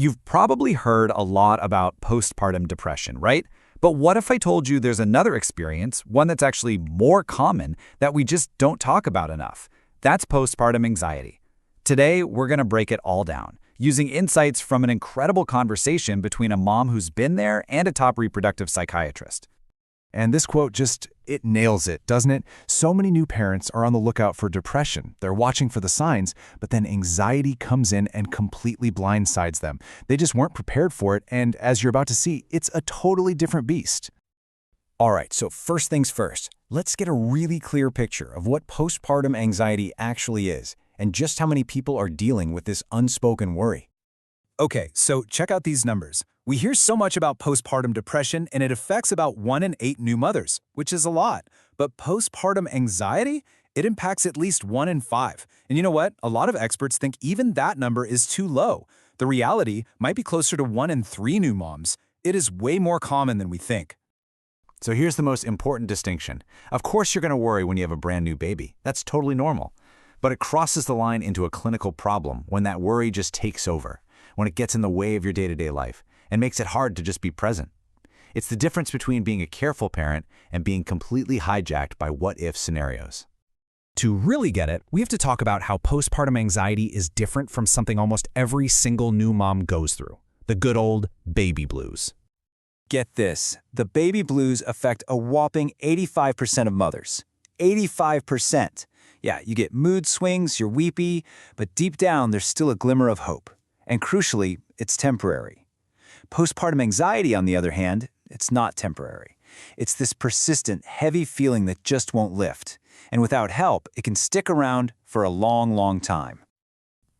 You've probably heard a lot about postpartum depression, right? But what if I told you there's another experience, one that's actually more common, that we just don't talk about enough? That's postpartum anxiety. Today, we're going to break it all down, using insights from an incredible conversation between a mom who's been there and a top reproductive psychiatrist. And this quote it nails it, doesn't it? So many new parents are on the lookout for depression. They're watching for the signs, but then anxiety comes in and completely blindsides them. They just weren't prepared for it, and as you're about to see, it's a totally different beast. All right, so first things first, let's get a really clear picture of what postpartum anxiety actually is, and just how many people are dealing with this unspoken worry. Okay, so check out these numbers. We hear so much about postpartum depression, and it affects about 1 in 8 new mothers, which is a lot. But postpartum anxiety? It impacts at least 1 in 5. And you know what? A lot of experts think even that number is too low. The reality might be closer to 1 in 3 new moms. It is way more common than we think. So here's the most important distinction. Of course you're going to worry when you have a brand new baby. That's totally normal. But it crosses the line into a clinical problem when that worry just takes over, when it gets in the way of your day-to-day life and makes it hard to just be present. It's the difference between being a careful parent and being completely hijacked by what-if scenarios. To really get it, we have to talk about how postpartum anxiety is different from something almost every single new mom goes through, the good old baby blues. Get this, the baby blues affect a whopping 85% of mothers. 85%. Yeah, you get mood swings, you're weepy, but deep down there's still a glimmer of hope. And crucially, it's temporary. Postpartum anxiety, on the other hand, it's not temporary. It's this persistent, heavy feeling that just won't lift. And without help, it can stick around for a long, long time.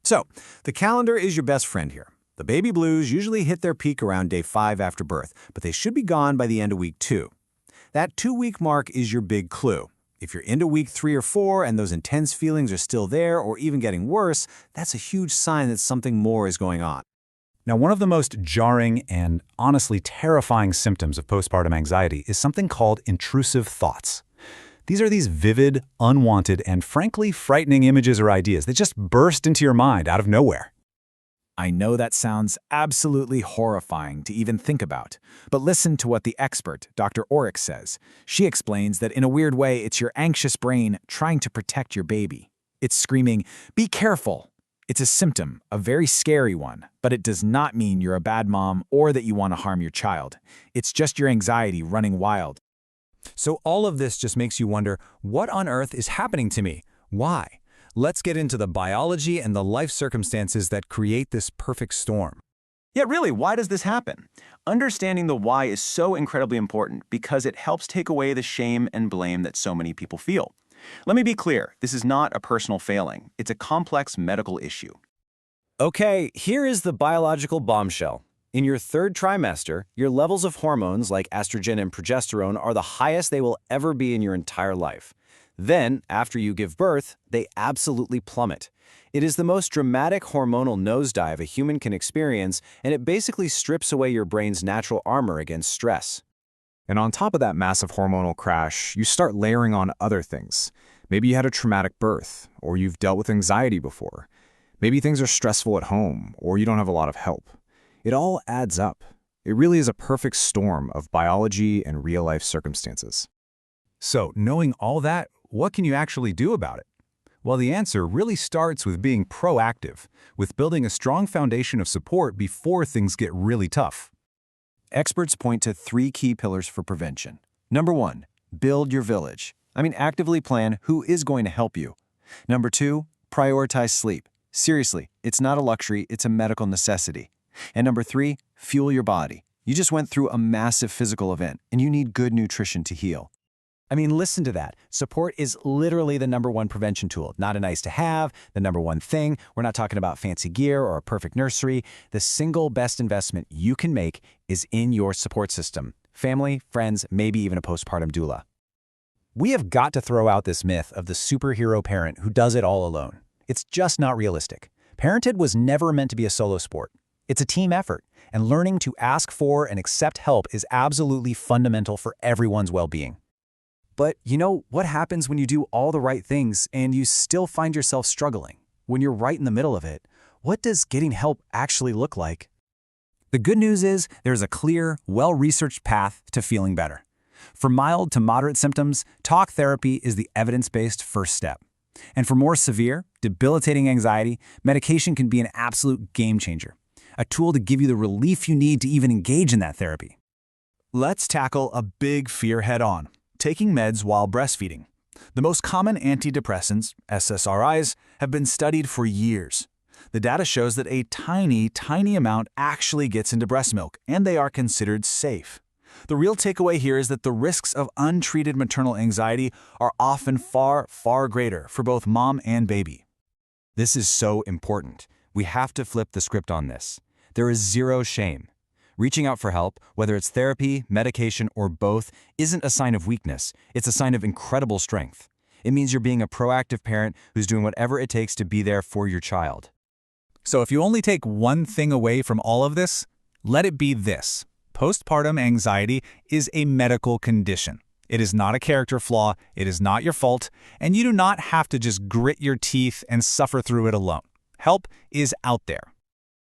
So, the calendar is your best friend here. The baby blues usually hit their peak around day 5 after birth, but they should be gone by the end of week 2. That 2-week mark is your big clue. If you're into week 3 or 4 and those intense feelings are still there or even getting worse, that's a huge sign that something more is going on. Now, one of the most jarring and honestly terrifying symptoms of postpartum anxiety is something called intrusive thoughts. These are these vivid, unwanted, and frankly frightening images or ideas that just burst into your mind out of nowhere. I know that sounds absolutely horrifying to even think about, but listen to what the expert, Dr. Orrick, says. She explains that in a weird way, it's your anxious brain trying to protect your baby. It's screaming, "Be careful!" It's a symptom, a very scary one, but it does not mean you're a bad mom or that you want to harm your child. It's just your anxiety running wild. So all of this just makes you wonder, what on earth is happening to me? Why? Let's get into the biology and the life circumstances that create this perfect storm. Yeah, really, why does this happen? Understanding the why is so incredibly important because it helps take away the shame and blame that so many people feel. Let me be clear, this is not a personal failing. It's a complex medical issue. Okay, here is the biological bombshell. In your 3rd trimester, your levels of hormones like estrogen and progesterone are the highest they will ever be in your entire life. Then, after you give birth, they absolutely plummet. It is the most dramatic hormonal nosedive a human can experience, and it basically strips away your brain's natural armor against stress. And on top of that massive hormonal crash, you start layering on other things. Maybe you had a traumatic birth, or you've dealt with anxiety before. Maybe things are stressful at home, or you don't have a lot of help. It all adds up. It really is a perfect storm of biology and real-life circumstances. So, knowing all that, what can you actually do about it? Well, the answer really starts with being proactive, with building a strong foundation of support before things get really tough. Experts point to 3 key pillars for prevention. Number 1, build your village. Actively plan who is going to help you. Number 2, prioritize sleep. Seriously, it's not a luxury, it's a medical necessity. And number 3, fuel your body. You just went through a massive physical event, and you need good nutrition to heal. Listen to that. Support is literally the number 1 prevention tool, not a nice to have, the number 1 thing. We're not talking about fancy gear or a perfect nursery. The single best investment you can make is in your support system. Family, friends, maybe even a postpartum doula. We have got to throw out this myth of the superhero parent who does it all alone. It's just not realistic. Parenthood was never meant to be a solo sport. It's a team effort, and learning to ask for and accept help is absolutely fundamental for everyone's well-being. But you know what happens when you do all the right things and you still find yourself struggling? When you're right in the middle of it, what does getting help actually look like? The good news is there's a clear, well-researched path to feeling better. For mild to moderate symptoms, talk therapy is the evidence-based first step. And for more severe, debilitating anxiety, medication can be an absolute game changer, a tool to give you the relief you need to even engage in that therapy. Let's tackle a big fear head-on: taking meds while breastfeeding. The most common antidepressants, SSRIs, have been studied for years. The data shows that a tiny amount actually gets into breast milk, and they are considered safe. The real takeaway here is that the risks of untreated maternal anxiety are often far greater for both mom and baby. This is so important. We have to flip the script on this. There is zero shame. Reaching out for help, whether it's therapy, medication, or both, isn't a sign of weakness. It's a sign of incredible strength. It means you're being a proactive parent who's doing whatever it takes to be there for your child. So if you only take one thing away from all of this, let it be this: postpartum anxiety is a medical condition. It is not a character flaw, it is not your fault, and you do not have to just grit your teeth and suffer through it alone. Help is out there.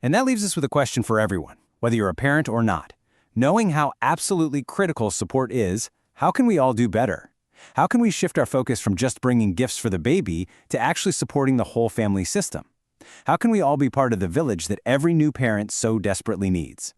And that leaves us with a question for everyone, whether you're a parent or not. Knowing how absolutely critical support is, how can we all do better? How can we shift our focus from just bringing gifts for the baby to actually supporting the whole family system? How can we all be part of the village that every new parent so desperately needs?